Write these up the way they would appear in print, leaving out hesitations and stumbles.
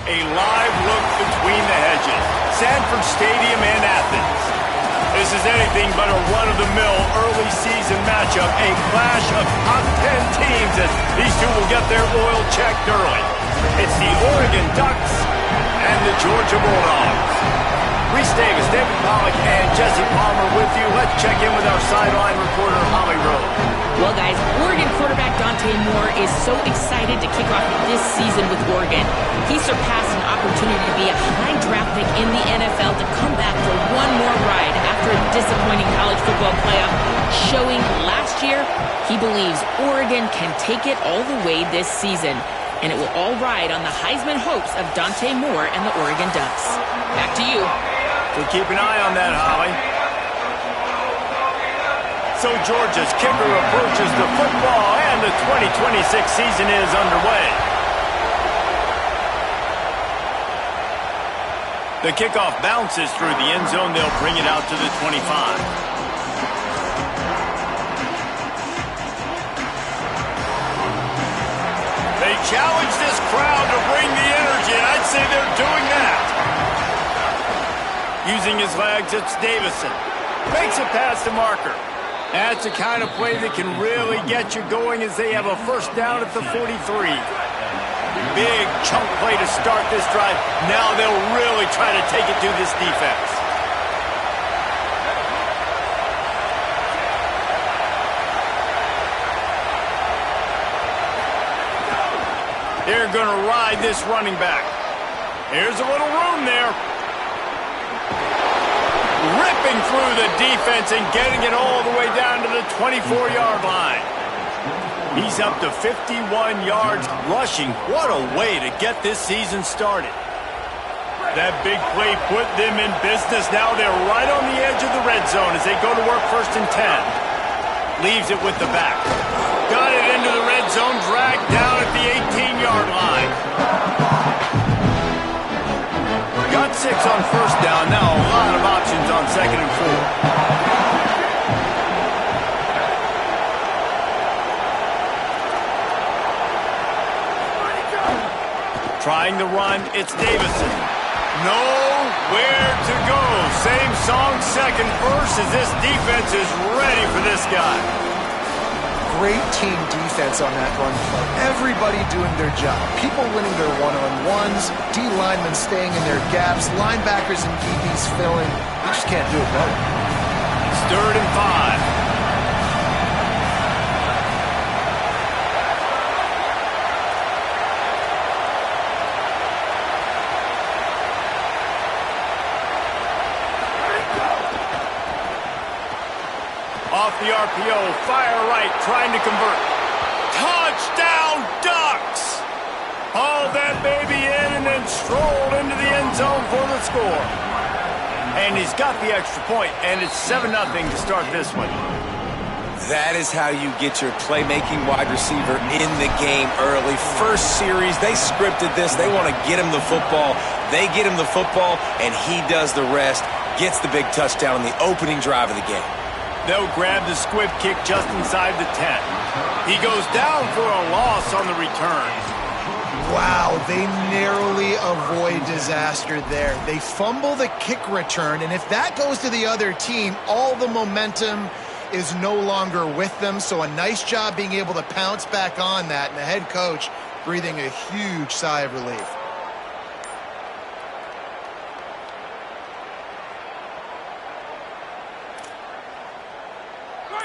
A live look between the hedges. Sanford Stadium and Athens. This is anything but a run-of-the-mill early season matchup. A clash of top 10 teams as these two will get their oil checked early. It's the Oregon Ducks and the Georgia Bulldogs. Reese Davis, David Pollack, and Jesse Palmer with you. Let's check in with our sideline reporter, Holly Rowe. Well, guys, Oregon quarterback Dante Moore is so excited to kick off this season with Oregon. He surpassed an opportunity to be a high draft pick in the NFL to come back for one more ride after a disappointing college football playoff. Showing last year, he believes Oregon can take it all the way this season. And it will all ride on the Heisman hopes of Dante Moore and the Oregon Ducks. Back to you. We'll keep an eye on that, Holly. So Georgia's kicker approaches the football, and the 2026 season is underway. The kickoff bounces through the end zone. They'll bring it out to the 25. They challenge this crowd to bring the energy, and I'd say they're doing that. Using his legs, it's Davison. Makes a pass to Marker. That's the kind of play that can really get you going as they have a first down at the 43. Big chunk play to start this drive. Now they'll really try to take it to this defense. They're going to ride this running back. Here's a little room there. Ripping through the defense and getting it all the way down to the 24-yard line. He's up to 51 yards rushing. What a way to get this season started. That big play put them in business. Now they're right on the edge of the red zone as they go to work first and 10. Leaves it with the back. Got it into the red zone, dragged down at the 18-yard line. Got 6 on first down. Now a lot of options on second and 4. Trying to run, it's Davison. Nowhere to go. Same song, second verse, as this defense is ready for this guy. Great team defense on that run play. Everybody doing their job. People winning their one-on-ones, D linemen staying in their gaps, linebackers and DBs filling. You just can't do it better. It's 3rd and 5. Off the RPO, fire right, trying to convert. Touchdown, Ducks! Hauled that baby in and then strolled into the end zone for the score. And he's got the extra point, and it's 7-0 to start this one. That is how you get your playmaking wide receiver in the game early. First series, they scripted this. They want to get him the football. They get him the football, and he does the rest. Gets the big touchdown in the opening drive of the game. They'll grab the squib kick just inside the 10. He goes down for a loss on the return. Wow, they narrowly avoid disaster there. They fumble the kick return, and if that goes to the other team, all the momentum is no longer with them. So a nice job being able to pounce back on that, and the head coach breathing a huge sigh of relief.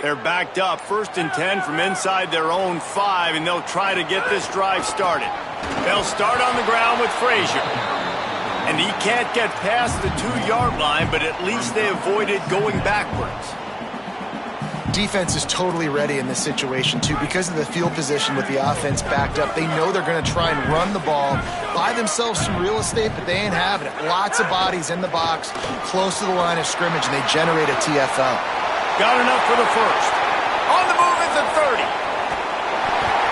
They're backed up, 1st and 10 from inside their own 5, and they'll try to get this drive started. They'll start on the ground with Frazier. And he can't get past the 2-yard line, but at least they avoided going backwards. Defense is totally ready in this situation, too. Because of the field position with the offense backed up, they know they're going to try and run the ball, buy themselves some real estate, but they ain't having it. Lots of bodies in the box, close to the line of scrimmage, and they generate a TFL. Got enough for the first. On the move at the 30.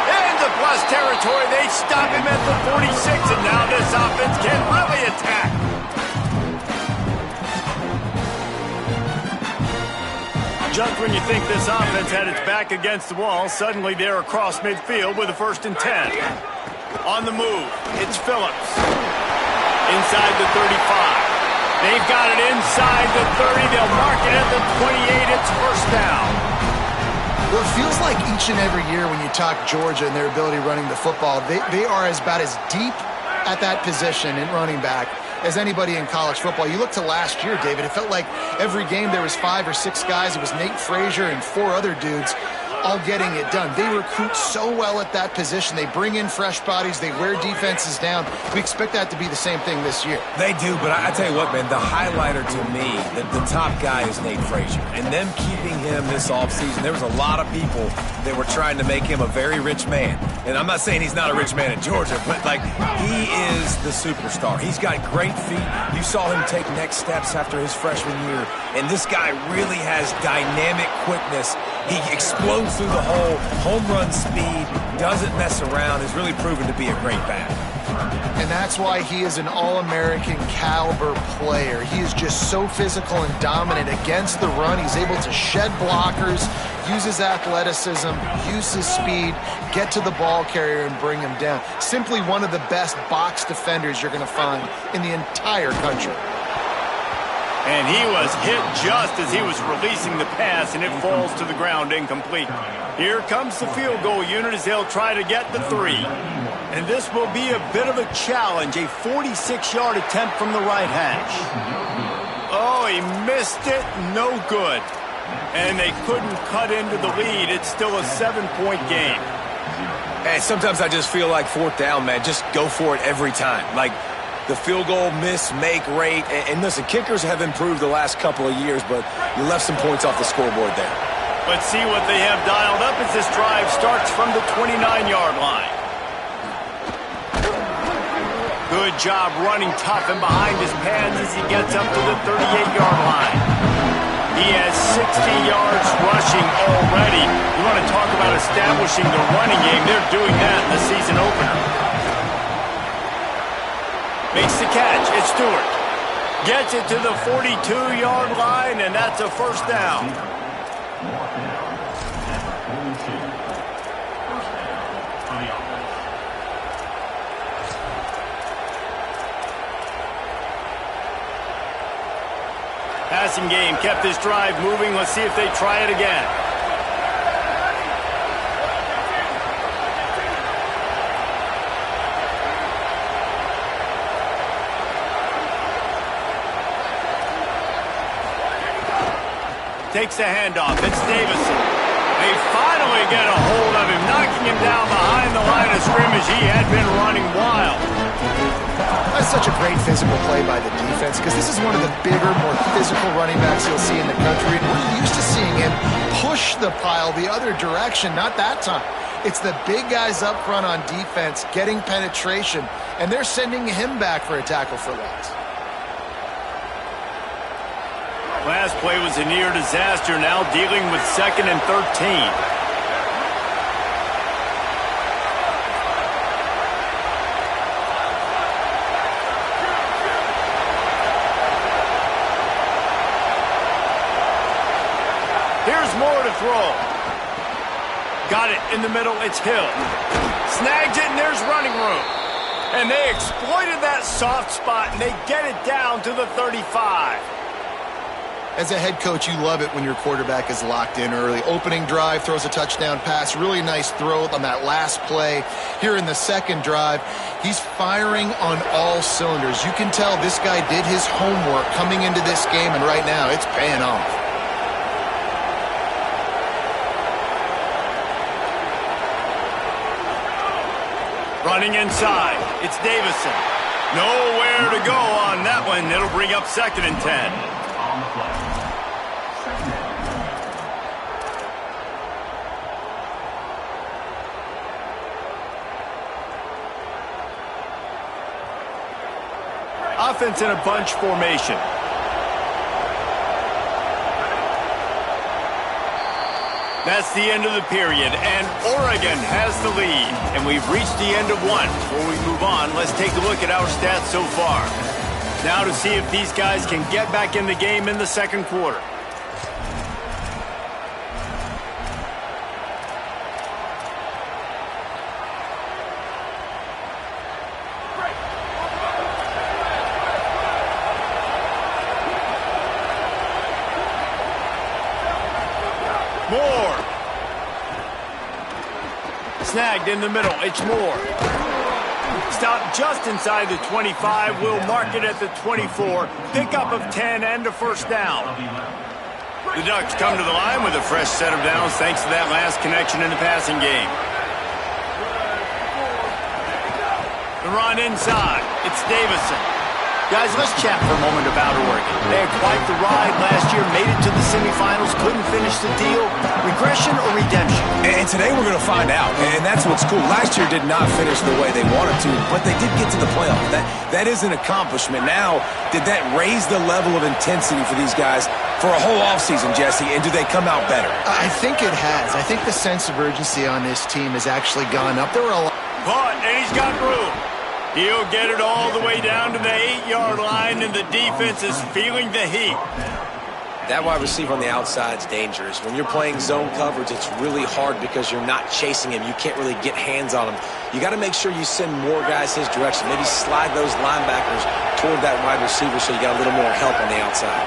Into plus territory. They stop him at the 46, and now this offense can really attack. Just when you think this offense had its back against the wall, suddenly they're across midfield with a 1st and 10. On the move, it's Phillips. inside the 35. They've got it inside the 30. They'll mark it at the 28. It's first down. Well, it feels like each and every year when you talk Georgia and their ability running the football, they are about as deep at that position in running back as anybody in college football. You look to last year, David, it felt like every game there was 5 or 6 guys. It was Nate Frazier and 4 other dudes all getting it done. They recruit so well at that position. They bring in fresh bodies. They wear defenses down. We expect that to be the same thing this year. They do, but I tell you what, man, the highlighter to me, the top guy is Nate Frazier. And them keeping him this offseason, there was a lot of people that were trying to make him a very rich man. And I'm not saying he's not a rich man in Georgia, but, like, he is the superstar. He's got great feet. You saw him take next steps after his freshman year. And this guy really has dynamic quickness. He explodes through the hole, home run speed, doesn't mess around, has really proven to be a great back. And that's why he is an All-American caliber player. He is just so physical and dominant against the run. He's able to shed blockers, use his athleticism, use his speed, get to the ball carrier and bring him down. Simply one of the best box defenders you're going to find in the entire country. And he was hit just as he was releasing the pass, and it falls to the ground incomplete. Here comes the field goal unit as they'll try to get the 3. And this will be a bit of a challenge, a 46-yard attempt from the right hash. Oh, he missed it. No good. And they couldn't cut into the lead. It's still a 7-point game. Hey, sometimes I just feel like 4th down, man. Just go for it every time. Like, the field goal miss-make rate. And listen, kickers have improved the last couple of years, but you left some points off the scoreboard there. Let's see what they have dialed up as this drive starts from the 29-yard line. Good job running tough and behind his pads as he gets up to the 38-yard line. He has 60 yards rushing already. You want to talk about establishing the running game. They're doing that in the season opener. Makes the catch. It's Stewart. Gets it to the 42-yard line, and that's a first down. Passing game kept this drive moving. Let's see if they try it again. Takes the handoff. It's Davison. They finally get a hold of him, knocking him down behind the line of scrimmage. He had been running wild. That's such a great physical play by the defense because this is one of the bigger, more physical running backs you'll see in the country. And we're used to seeing him push the pile the other direction, not that time. It's the big guys up front on defense getting penetration, and they're sending him back for a tackle for loss. Last play was a near disaster, now dealing with 2nd and 13. Here's Moore to throw. Got it in the middle, it's Hill. Snags it, and there's running room. And they exploited that soft spot, and they get it down to the 35. As a head coach, you love it when your quarterback is locked in early. Opening drive, throws a touchdown pass. Really nice throw on that last play. Here in the second drive, he's firing on all cylinders. You can tell this guy did his homework coming into this game, and right now it's paying off. Running inside, it's Davison. Nowhere to go on that one. It'll bring up 2nd and 10. Offense in a bunch formation. That's the end of the period, and Oregon has the lead. And we've reached the end of one. Before we move on, let's take a look at our stats so far. Now to see if these guys can get back in the game in the second quarter. Moore. Snagged in the middle. It's Moore. Stopped just inside the 25. We'll mark it at the 24. Pickup of 10 and a first down. The Ducks come to the line with a fresh set of downs thanks to that last connection in the passing game. The run inside. It's Davison. Guys, let's chat for a moment about Oregon. They had quite the ride last year, made it to the semifinals, couldn't finish the deal. Regression or redemption? And today we're going to find out, and that's what's cool. Last year did not finish the way they wanted to, but they did get to the playoff. That is an accomplishment. Now, did that raise the level of intensity for these guys for a whole offseason, Jesse, and do they come out better? I think it has. I think the sense of urgency on this team has actually gone up. There were a lot. But, and he's got room. He'll get it all the way down to the 8-yard line, and the defense is feeling the heat. That wide receiver on the outside is dangerous. When you're playing zone coverage, it's really hard because you're not chasing him. You can't really get hands on him. You got to make sure you send more guys his direction. Maybe slide those linebackers toward that wide receiver so you got a little more help on the outside.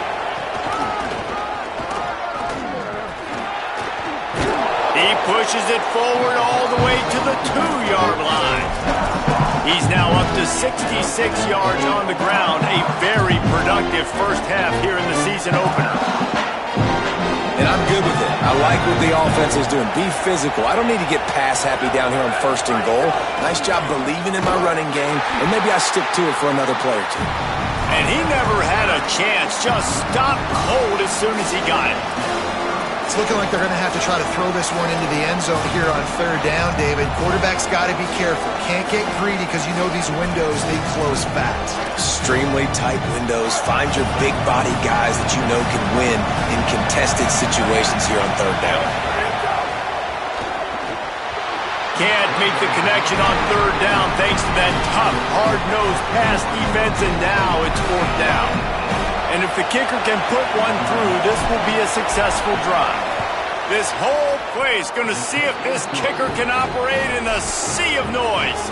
He pushes it forward all the way to the 2-yard line. He's now up to 66 yards on the ground. A very productive first half here in the season opener. And I'm good with it. I like what the offense is doing. Be physical. I don't need to get pass happy down here on 1st and goal. Nice job believing in my running game, and maybe I stick to it for another play or two. And he never had a chance. Just stopped cold as soon as he got it. It's looking like they're going to have to try to throw this one into the end zone here on 3rd down, David. Quarterback's got to be careful. Can't get greedy because you know these windows, they close fast. Extremely tight windows. Find your big body guys that you know can win in contested situations here on 3rd down. Can't make the connection on 3rd down thanks to that tough, hard-nosed pass defense, and now it's 4th down. And if the kicker can put one through, this will be a successful drive. This whole place going to see if this kicker can operate in a sea of noise.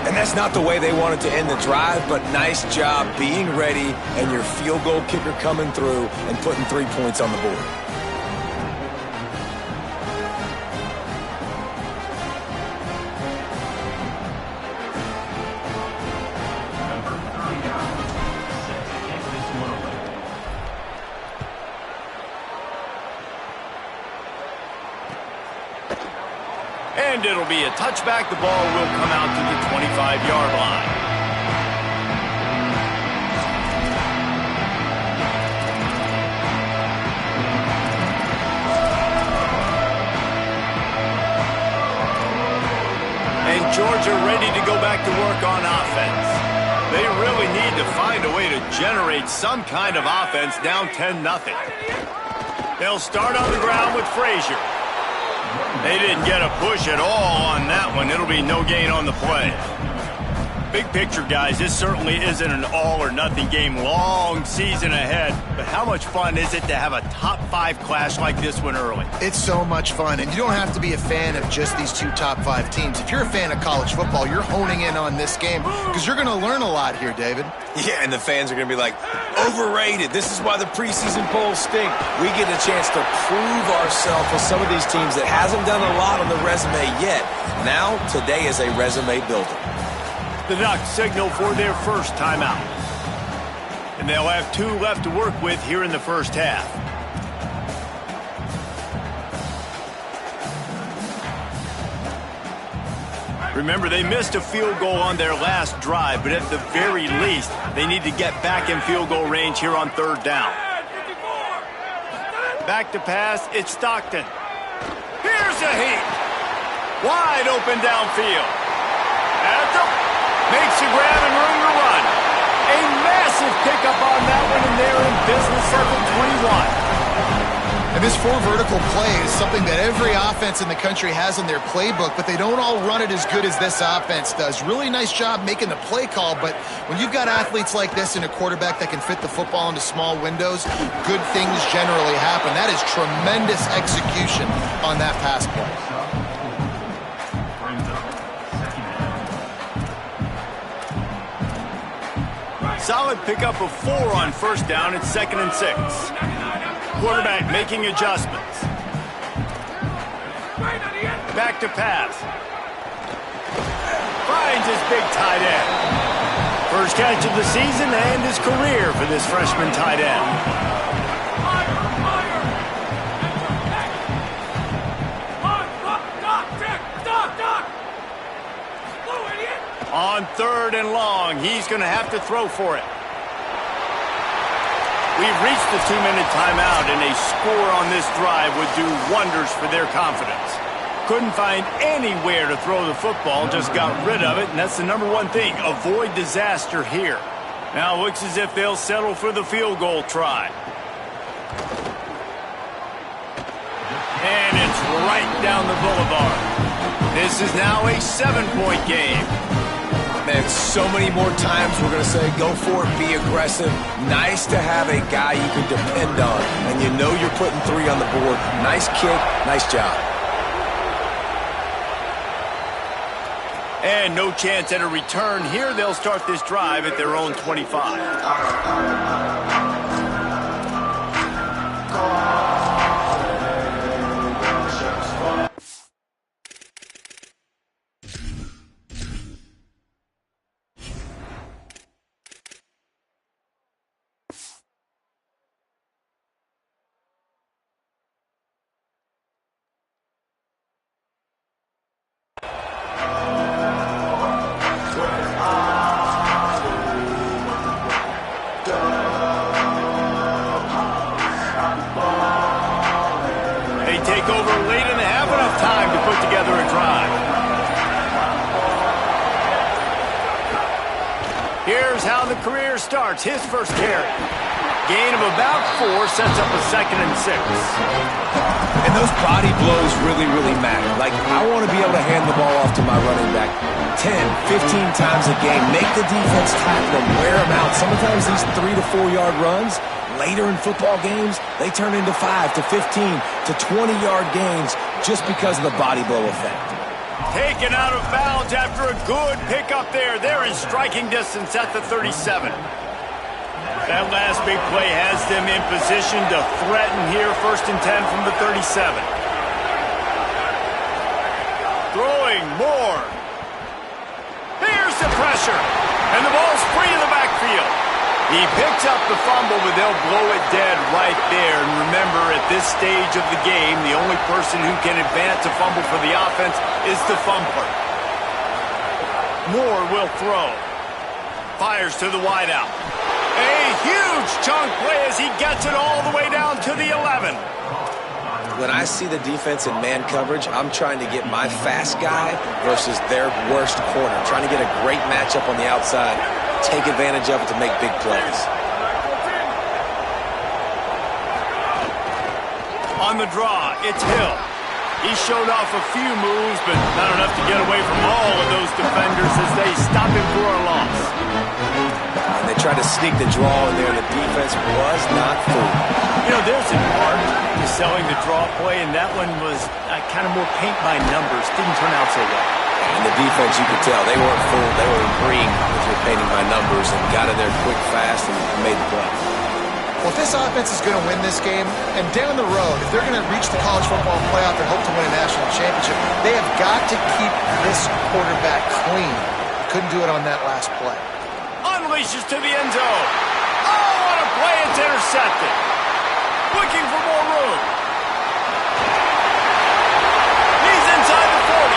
And that's not the way they wanted to end the drive, but nice job being ready and your field goal kicker coming through and putting 3 points on the board. And it'll be a touchback. The ball will come out to the 25-yard line. And Georgia ready to go back to work on offense. They really need to find a way to generate some kind of offense down 10-0. They'll start on the ground with Frazier. They didn't get a push at all on that one. It'll be no gain on the play. Big picture, guys, this certainly isn't an all-or-nothing game. Long season ahead. But how much fun is it to have a top-5 clash like this one early? It's so much fun, and you don't have to be a fan of just these 2 top-5 teams. If you're a fan of college football, you're honing in on this game because you're going to learn a lot here, David. Yeah, and the fans are going to be like, overrated. This is why the preseason polls stink. We get a chance to prove ourselves with some of these teams that hasn't done a lot on the resume yet. Now, today is a resume builder. The Ducks signal for their first timeout. And they'll have 2 left to work with here in the first half. Remember, they missed a field goal on their last drive, but at the very least, they need to get back in field goal range here on 3rd down. Back to pass, it's Stockton. Here's a heat. Wide open downfield. Makes a grab and room to run. A massive pickup on that one, and they're in business at the 21. And this 4 vertical play is something that every offense in the country has in their playbook, but they don't all run it as good as this offense does. Really nice job making the play call, but when you've got athletes like this and a quarterback that can fit the football into small windows, good things generally happen. That is tremendous execution on that pass play. Solid pickup of 4 on 1st down. It's 2nd and 6. Quarterback making adjustments. back to pass. Finds his big tight end. First catch of the season and his career for this freshman tight end. On 3rd and long, he's going to have to throw for it. We've reached the 2-minute timeout, and a score on this drive would do wonders for their confidence. Couldn't find anywhere to throw the football, just got rid of it, and that's the number one thing. Avoid disaster here. Now it looks as if they'll settle for the field goal try. And it's right down the boulevard. This is now a 7-point game. Man, so many more times we're going to say, go for it, be aggressive. Nice to have a guy you can depend on, and you know you're putting 3 on the board. Nice kick, nice job. And no chance at a return here. They'll start this drive at their own 25. Here's how the career starts. His first carry. Gain of about 4 sets up a 2nd and 6. And those body blows really, really matter. Like, I want to be able to hand the ball off to my running back 10, 15 times a game. Make the defense tackle them, wear them out. Sometimes these 3 to 4 yard runs, later in football games, they turn into 5 to 15 to 20-yard gains just because of the body blow effect. Taken out of bounds after a good pickup there. They're in striking distance at the 37. That last big play has them in position to threaten here. 1st and 10 from the 37. Throwing more. There's the pressure. And the ball's free in the backfield. He picks up the fumble, but they'll blow it dead right there. And remember, at this stage of the game, the only person who can advance a fumble for the offense is the fumbler. Moore will throw. Fires to the wideout. A huge chunk play as he gets it all the way down to the 11. When I see the defense in man coverage, I'm trying to get my fast guy versus their worst corner. Trying to get a great matchup on the outside. Take advantage of it to make big plays. On the draw, it's Hill. He showed off a few moves, but not enough to get away from all of those defenders as they stop him for a loss. And they tried to sneak the draw in there, and the defense was not fooled. You know, there's an art to selling the draw play, and that one was kind of more paint by numbers. Didn't turn out so well. And the defense, you could tell, they weren't fooled. They were agreeing with your painting by numbers and got in there quick, fast, and made the play. Well, if this offense is going to win this game, and down the road, if they're going to reach the college football playoff and hope to win a national championship, they have got to keep this quarterback clean. Couldn't do it on that last play. Unleashes to the end zone. Oh, what a play. It's intercepted. Looking for more room. He's inside the 40.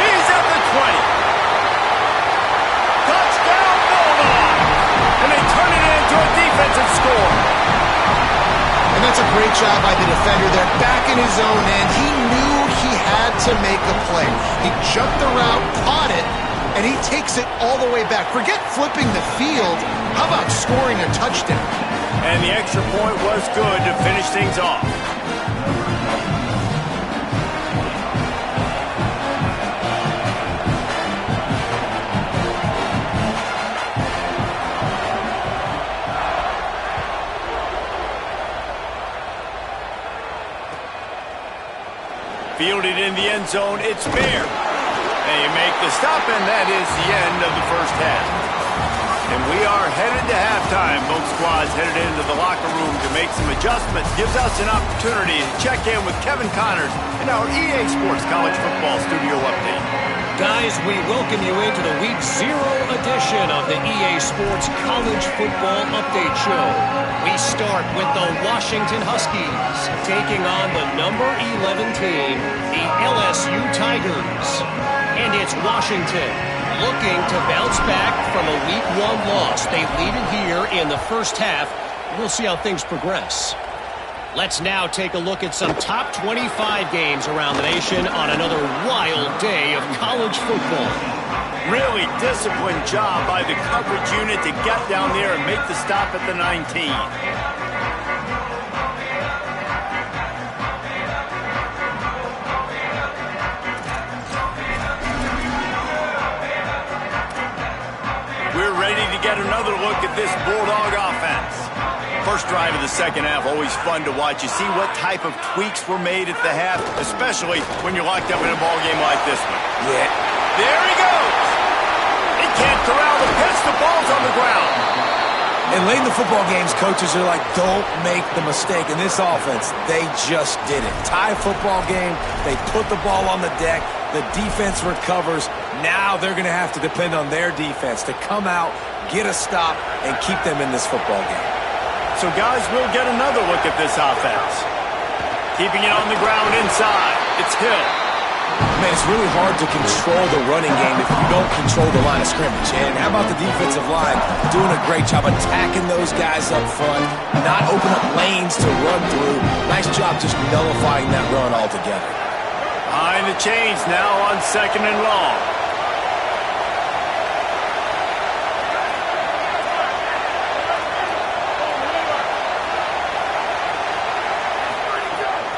He's at the 20. Touchdown, Bulldog. And they turn it into a defensive score. And that's a great job by the defender there, back in his own end. He knew he had to make a play. He jumped the route, caught it, and he takes it all the way back. Forget flipping the field. How about scoring a touchdown? And the extra point was good to finish things off. Fielded in the end zone, it's Bear. And you make the stop, and that is the end of the first half. And we are headed to halftime. Both squads headed into the locker room to make some adjustments. Gives us an opportunity to check in with Kevin Connors in our EA Sports College Football Studio Update. Guys, we welcome you into the Week 0 edition of the EA Sports College Football Update Show. We start with the Washington Huskies taking on the number 11 team, the LSU Tigers. And it's Washington looking to bounce back from a Week 1 loss. They lead it here in the first half. We'll see how things progress. Let's now take a look at some top 25 games around the nation on another wild day of college football. Really disciplined job by the coverage unit to get down there and make the stop at the 19. We're ready to get another look at this Bulldog offense. First drive of the second half, always fun to watch. You see what type of tweaks were made at the half, especially when you're locked up in a ball game like this one. Yeah. There he goes. He can't corral the pitch. The ball's on the ground. And late in the football games, coaches are like, don't make the mistake. In this offense, they just did it. Tie football game, they put the ball on the deck, the defense recovers. Now they're going to have to depend on their defense to come out, get a stop, and keep them in this football game. So, guys, we'll get another look at this offense. Keeping it on the ground inside. It's Hill. Man, it's really hard to control the running game if you don't control the line of scrimmage. And how about the defensive line doing a great job attacking those guys up front, not open up lanes to run through. Nice job just nullifying that run altogether. Behind the chains now on 2nd and long.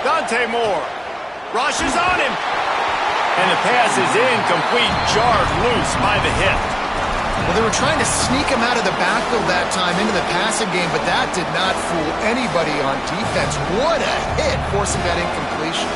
Dante Moore rushes on him. And the pass is incomplete, jarred loose by the hip. Well, they were trying to sneak him out of the backfield that time into the passing game, but that did not fool anybody on defense. What a hit, forcing that incompletion.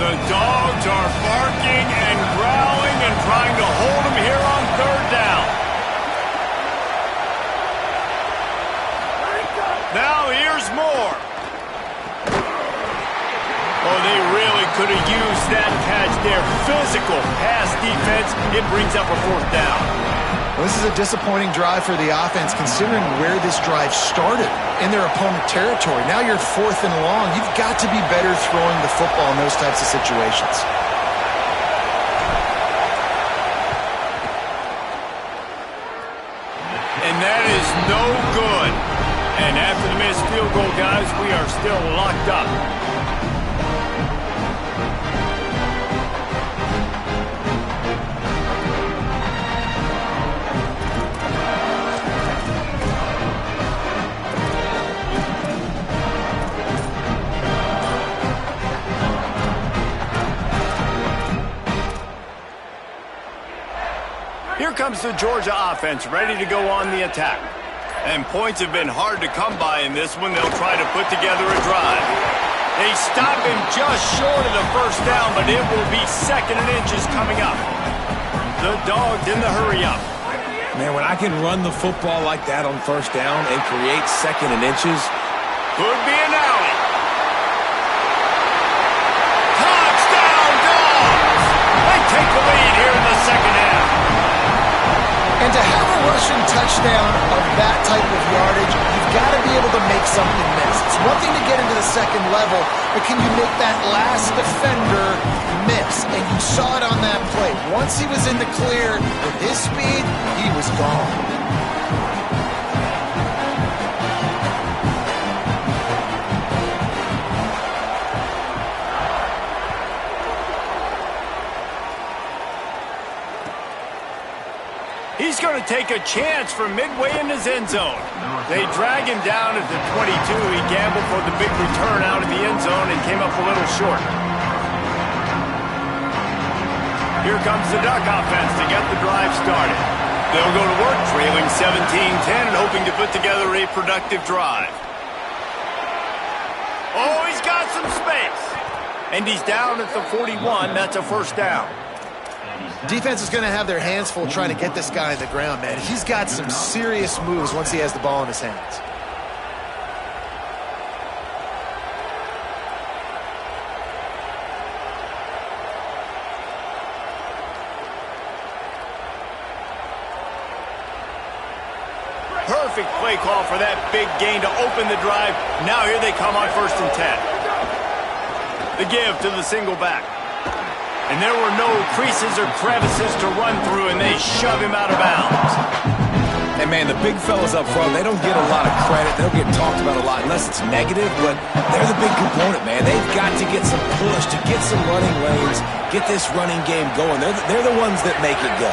The Dogs are barking and growling and trying to hold him here on 3rd down. Now here's Moore. Oh, they really could have used that catch there. Physical pass defense. It brings up a 4th down. Well, this is a disappointing drive for the offense, considering where this drive started, in their opponent territory. Now you're 4th and long. You've got to be better throwing the football in those types of situations. And that is no good. And after the missed field goal, guys, we are still locked up. Here comes the Georgia offense, ready to go on the attack. And points have been hard to come by in this one. They'll try to put together a drive. They stop him just short of the 1st down, but it will be 2nd and inches coming up. The Dogs in the hurry up. Man, when I can run the football like that on 1st down and create 2nd and inches. Could be an alley. Touchdown, Dogs! They take the lead here in the 2nd half. And to have a rushing touchdown of that type of yardage, you've got to be able to make something miss. It's one thing to get into the 2nd level, but can you make that last defender miss? And you saw it on that play. Once he was in the clear with his speed, he was gone. He's going to take a chance from midway in his end zone. They drag him down at the 22. He gambled for the big return out of the end zone and came up a little short. Here comes the Duck offense to get the drive started. They'll go to work trailing 17-10 and hoping to put together a productive drive. Oh, he's got some space. And he's down at the 41. That's a first down. Defense is going to have their hands full trying to get this guy on the ground, man. He's got some serious moves once he has the ball in his hands. Perfect play call for that big gain to open the drive. Now here they come on 1st and 10. The give to the single back. And there were no creases or crevices to run through, and they shove him out of bounds. And, man, the big fellas up front, they don't get a lot of credit. They don't get talked about a lot unless it's negative, but they're the big component, man. They've got to get some push, to get some running lanes, get this running game going. They're the ones that make it go.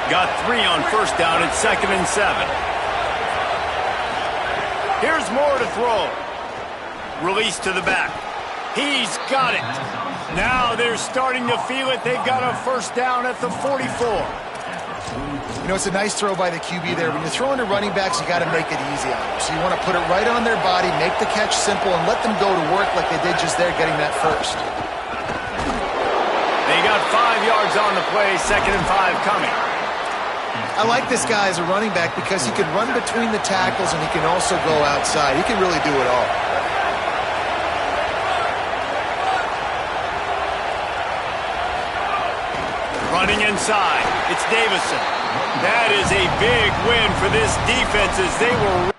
Got 3 on 1st down at 2nd and 7. Here's Moore to throw. Release to the back. He's got it. Now they're starting to feel it. They've got a 1st down at the 44. You know, it's a nice throw by the QB there. When you're throwing to running backs, you got to make it easy on them. So you want to put it right on their body, make the catch simple, and let them go to work like they did just there, getting that first. They got 5 yards on the play, 2nd and 5 coming. I like this guy as a running back because he can run between the tackles and he can also go outside. He can really do it all. Running inside, it's Davison. That is a big win for this defense as they were...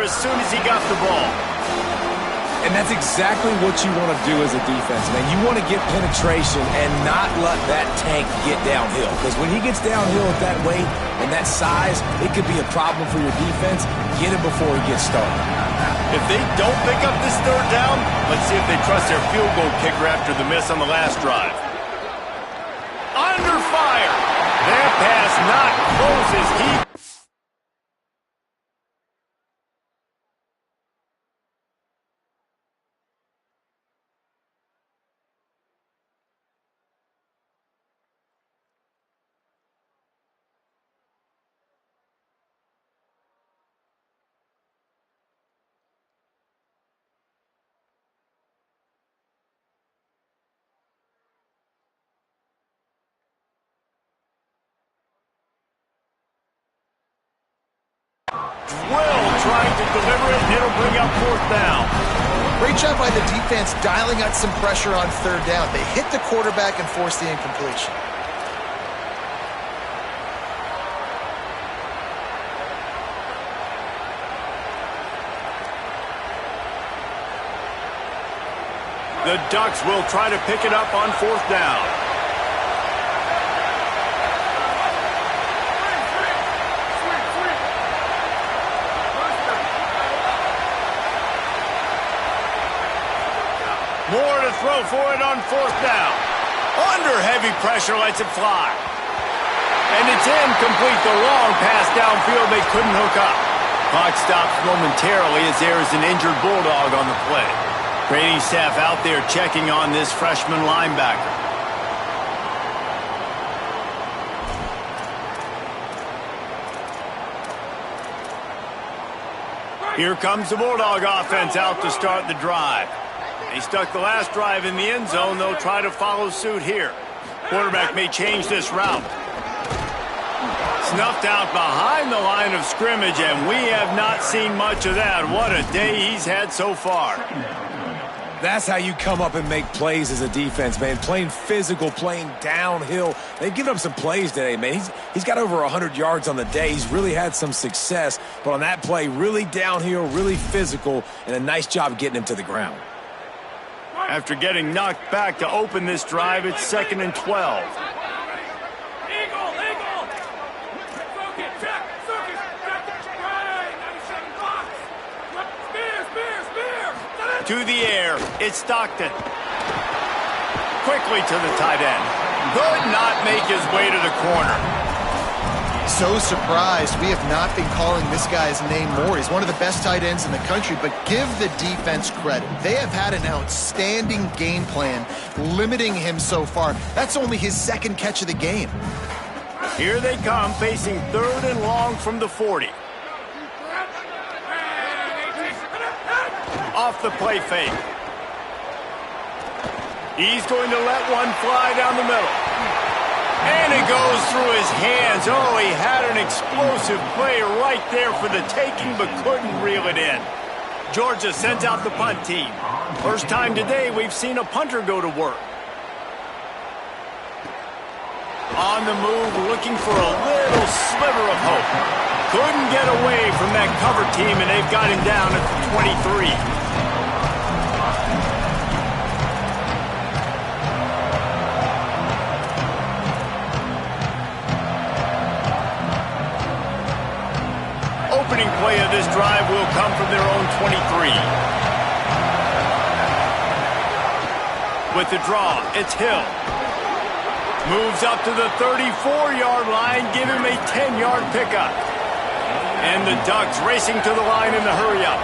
as soon as he got the ball. And that's exactly what you want to do as a defense, man. You want to get penetration and not let that tank get downhill. Because when he gets downhill at that weight and that size, it could be a problem for your defense. Get him before he gets started. If they don't pick up this 3rd down, let's see if they trust their field goal kicker after the miss on the last drive. Under fire. That pass not closes. Will trying to deliver it, and it'll bring up 4th down. Great job by the defense dialing out some pressure on 3rd down. They hit the quarterback and forced the incompletion. The Ducks will try to pick it up on 4th down. Moore to throw for it on 4th down. Under heavy pressure, lets it fly. And it's incomplete. The long pass downfield, they couldn't hook up. Clock stops momentarily as there is an injured Bulldog on the play. Training staff out there checking on this freshman linebacker. Here comes the Bulldog offense out to start the drive. They stuck the last drive in the end zone. They'll try to follow suit here. Quarterback may change this route. Snuffed out behind the line of scrimmage, and we have not seen much of that. What a day he's had so far. That's how you come up and make plays as a defense, man. Playing physical, playing downhill. They've given up some plays today, man. He's got over 100 yards on the day. He's really had some success. But on that play, really downhill, really physical, and a nice job getting him to the ground. After getting knocked back to open this drive, it's 2nd and 12. To the air, it's Stockton. Quickly to the tight end. Could not make his way to the corner. So surprised we have not been calling this guy's name more. He's one of the best tight ends in the country, but give the defense credit. They have had an outstanding game plan limiting him so far. That's only his second catch of the game. Here they come, facing 3rd and long from the 40. Off the play fake. He's going to let one fly down the middle. And it goes through his hands. Oh, he had an explosive play right there for the taking, but couldn't reel it in. Georgia sends out the punt team. First time today we've seen a punter go to work. On the move, looking for a little sliver of hope. Couldn't get away from that cover team, and they've got him down at the 23. Opening play of this drive will come from their own 23. With the draw, it's Hill. Moves up to the 34-yard line, give him a 10-yard pickup. And the Ducks racing to the line in the hurry-up.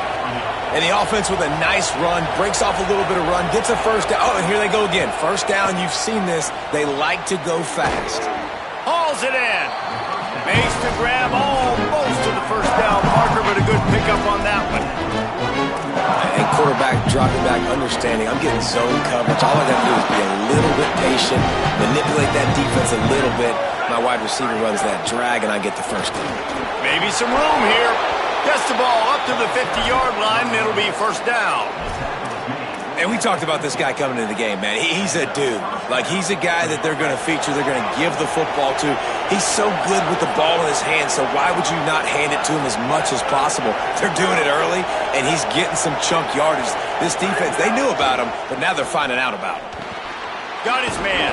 And the offense with a nice run, breaks off a little bit of run, gets a first down. Oh, and here they go again. First down, you've seen this. They like to go fast. Hauls it in. Makes the grab almost to the first down marker, but a good pickup on that one. And quarterback dropping back, understanding. I'm getting zone coverage. All I got to do is be a little bit patient, manipulate that defense a little bit. My wide receiver runs that drag, and I get the first down. Maybe some room here. Gets the ball up to the 50-yard line, and it'll be first down. And we talked about this guy coming into the game, man. He's a dude. Like, he's a guy that they're going to feature, they're going to give the football to. He's so good with the ball in his hands, so why would you not hand it to him as much as possible? They're doing it early, and he's getting some chunk yardage. This defense, they knew about him, but now they're finding out about him. Got his man.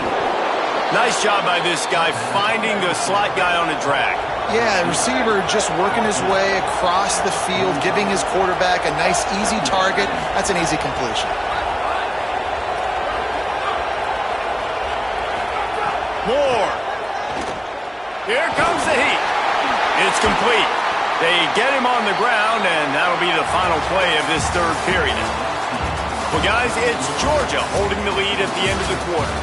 Nice job by this guy finding the slot guy on a drag. Yeah, receiver just working his way across the field, giving his quarterback a nice, easy target. That's an easy completion. Moore. Here comes the heat. It's complete. They get him on the ground, and that'll be the final play of this third period. Well, guys, it's Georgia holding the lead at the end of the quarter.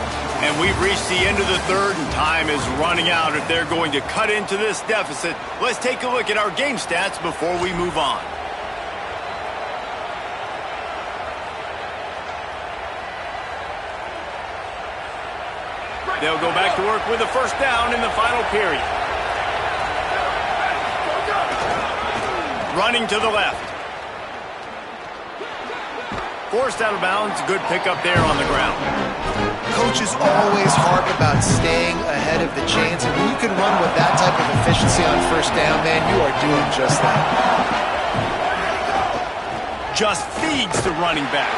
And we've reached the end of the third, and time is running out if they're going to cut into this deficit. Let's take a look at our game stats before we move on. They'll go back to work with a first down in the final period. Running to the left. Forced out of bounds. Good pickup there on the ground. Coaches always harp about staying ahead of the chains, and when you can run with that type of efficiency on first down, man, you are doing just that. Just feeds the running back.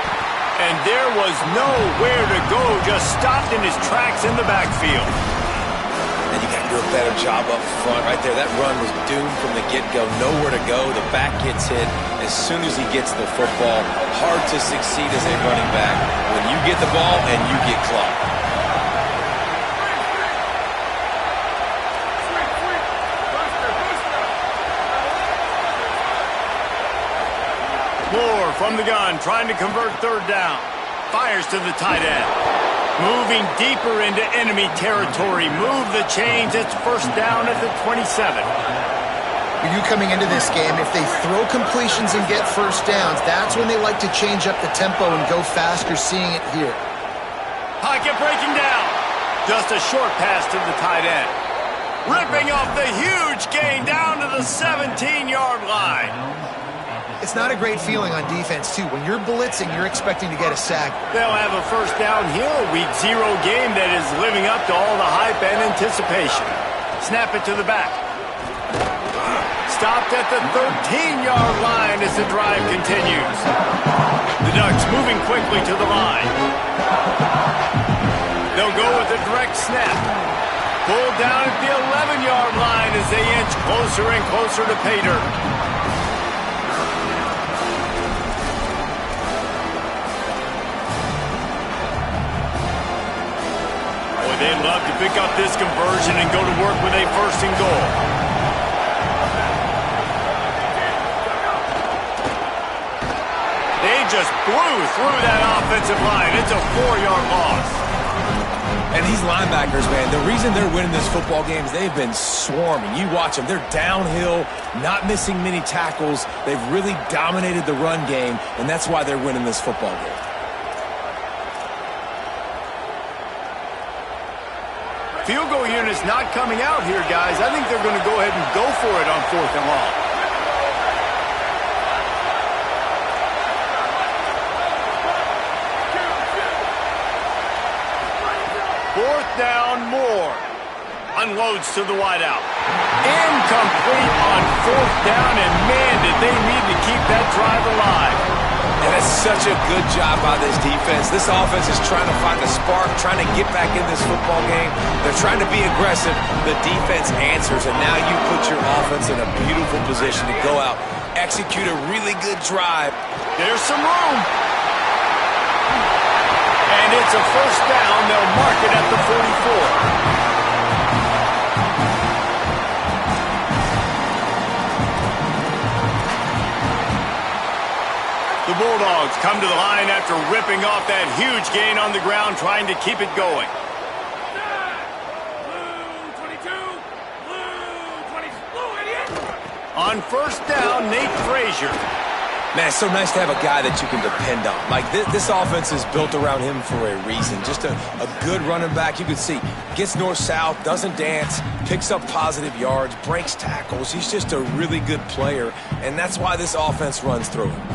And there was nowhere to go, just stopped in his tracks in the backfield. And you got to do a better job up front right there. That run was doomed from the get-go. Nowhere to go. The back gets hit as soon as he gets the football. Hard to succeed as a running back when you get the ball and you get clocked. Moore from the gun, trying to convert third down. Fires to the tight end. Moving deeper into enemy territory. Move the chains. It's first down at the 27. For you coming into this game, if they throw completions and get first downs, that's when they like to change up the tempo and go faster, seeing it here. Pocket breaking down. Just a short pass to the tight end. Ripping off the huge gain down to the 17-yard line. It's not a great feeling on defense, too. When you're blitzing, you're expecting to get a sack. They'll have a first down here, a week 0 game that is living up to all the hype and anticipation. Snap it to the back. Stopped at the 13-yard line as the drive continues. The Ducks moving quickly to the line. They'll go with a direct snap. Pulled down at the 11-yard line as they inch closer and closer to pay dirt. love to pick up this conversion and go to work with a 1st and goal. They just blew through that offensive line. It's a 4-yard loss. And these linebackers, man, the reason they're winning this football game is they've been swarming. You watch them. They're downhill, not missing many tackles. They've really dominated the run game, and that's why they're winning this football game. Field goal unit's not coming out here, guys. I think they're going to go ahead and go for it on 4th and long. Fourth down, Moore. Unloads to the wideout. Incomplete on 4th down, and man, did they need to keep that drive alive. And it's such a good job by this defense. This offense is trying to find a spark, trying to get back in this football game. They're trying to be aggressive. The defense answers, and now you put your offense in a beautiful position to go out, execute a really good drive. There's some room. And it's a 1st down. They'll mark it at the 44. The Bulldogs come to the line after ripping off that huge gain on the ground, trying to keep it going. On 1st down, Nate Frazier. Man, it's so nice to have a guy that you can depend on. Like, this offense is built around him for a reason. Just a good running back. You can see, gets north-south, doesn't dance, picks up positive yards, breaks tackles. He's just a really good player, and that's why this offense runs through him.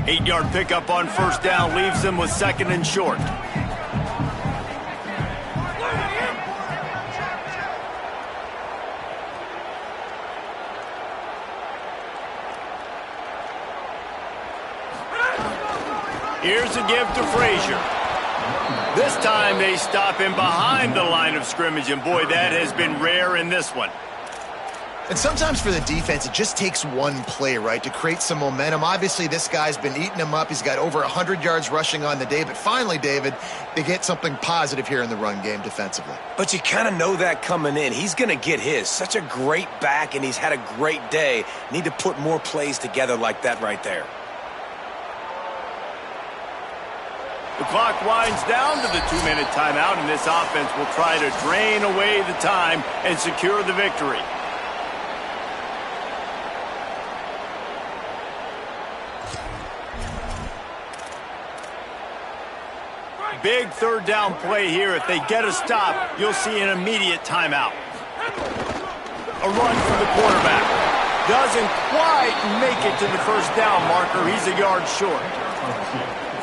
Eight-yard pickup on 1st down leaves them with 2nd and short. Here's a give to Frazier. This time they stop him behind the line of scrimmage, and boy, that has been rare in this one. And sometimes for the defense, it just takes one play, right, to create some momentum. Obviously, this guy's been eating him up. He's got over 100 yards rushing on the day. But finally, David, they get something positive here in the run game defensively. But you kind of know that coming in. He's going to get his. Such a great back, and he's had a great day. Need to put more plays together like that right there. The clock winds down to the 2-minute timeout, and this offense will try to drain away the time and secure the victory. Big 3rd down play here. If they get a stop, you'll see an immediate timeout. A run for the quarterback. Doesn't quite make it to the 1st down marker. He's a yard short.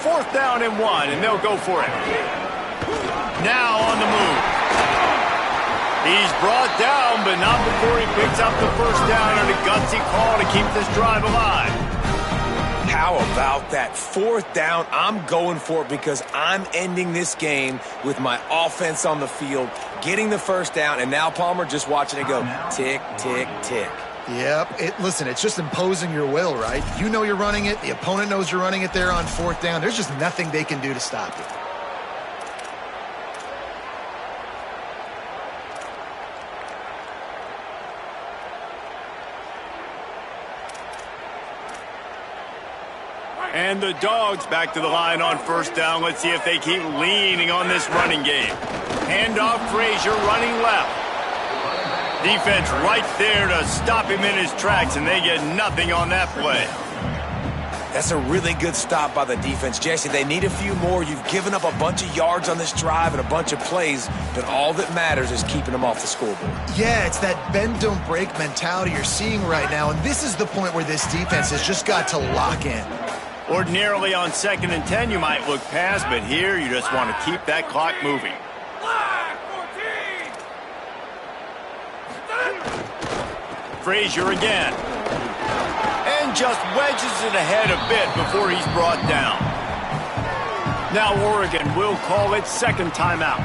4th down and 1, and they'll go for it. Now on the move. He's brought down, but not before he picks up the 1st down on a gutsy call to keep this drive alive. How about that 4th down? I'm going for it because I'm ending this game with my offense on the field, getting the 1st down, and now, Palmer, just watching it go tick, tick, tick. Yep. Listen, it's just imposing your will, right? You know you're running it. The opponent knows you're running it there on 4th down. There's just nothing they can do to stop it. And the Dogs back to the line on 1st down. Let's see if they keep leaning on this running game. Handoff, Frazier running left. Defense right there to stop him in his tracks, and they get nothing on that play. That's a really good stop by the defense. Jesse, they need a few more. You've given up a bunch of yards on this drive and a bunch of plays, but all that matters is keeping them off the scoreboard. Yeah, it's that bend, don't break mentality you're seeing right now, and this is the point where this defense has just got to lock in. Ordinarily on 2nd and 10, you might look past, but here you just want to keep that clock moving. Frazier again. And just wedges it ahead a bit before he's brought down. Now Oregon will call it 2nd timeout.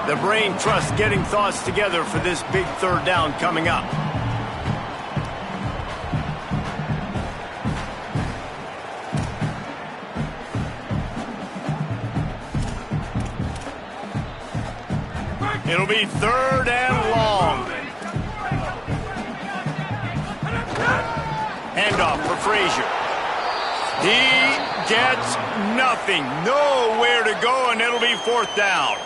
The brain trust getting thoughts together for this big 3rd down coming up. It'll be 3rd and long. Handoff for Frazier. He gets nothing. Nowhere to go, and it'll be 4th down.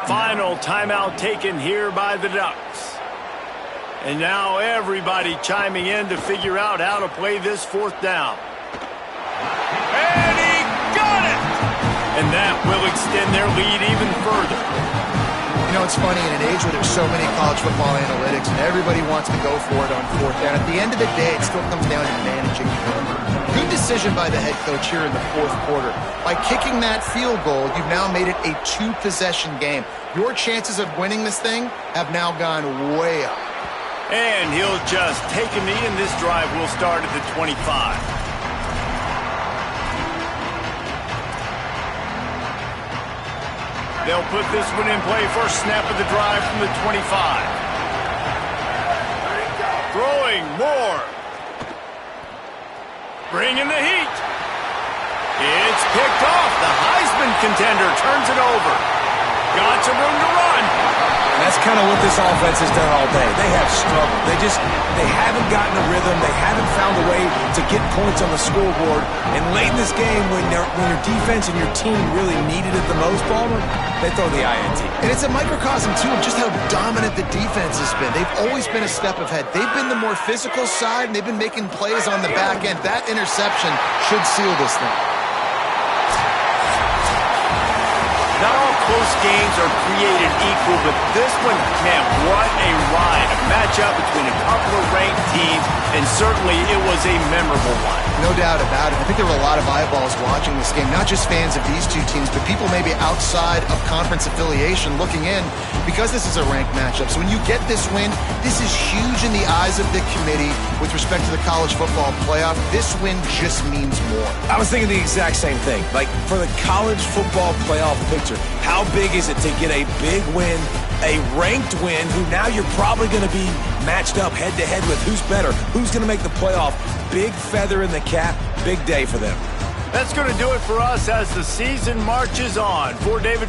Final timeout taken here by the Ducks. And now everybody chiming in to figure out how to play this 4th down. And he got it! And that will extend their lead even further. You know, it's funny, in an age where there's so many college football analytics and everybody wants to go for it on 4th down, at the end of the day, it still comes down to managing the game. Good decision by the head coach here in the 4th quarter. By kicking that field goal, you've now made it a 2-possession game. Your chances of winning this thing have now gone way up. And he'll just take a knee, and this drive will start at the 25. They'll put this one in play. First snap of the drive from the 25. Throwing more. Bringing the heat. It's picked off. The Heisman contender turns it over. Got some room to run. That's kind of what this offense has done all day. They have struggled. They haven't gotten a rhythm. They haven't found a way to get points on the scoreboard. And late in this game, when your defense and your team really needed it the most, Palmer, they throw the INT. And it's a microcosm, too, of just how dominant the defense has been. They've always been a step ahead. They've been the more physical side, and they've been making plays on the back end. That interception should seal this thing. Not all close games are created equal, but this one, man, what a ride. A matchup between a couple of ranked teams, and certainly it was a memorable one. No doubt about it. I think there were a lot of eyeballs watching this game, not just fans of these two teams, but people maybe outside of conference affiliation looking in, because this is a ranked matchup. So when you get this win, this is huge in the eyes of the committee with respect to the college football playoff. This win just means more. I was thinking the exact same thing. Like, for the college football playoff picture, how big is it to get a big win, a ranked win, who now you're probably going to be matched up head-to-head with who's better, who's going to make the playoff. Big feather in the cap, big day for them. That's going to do it for us as the season marches on. For David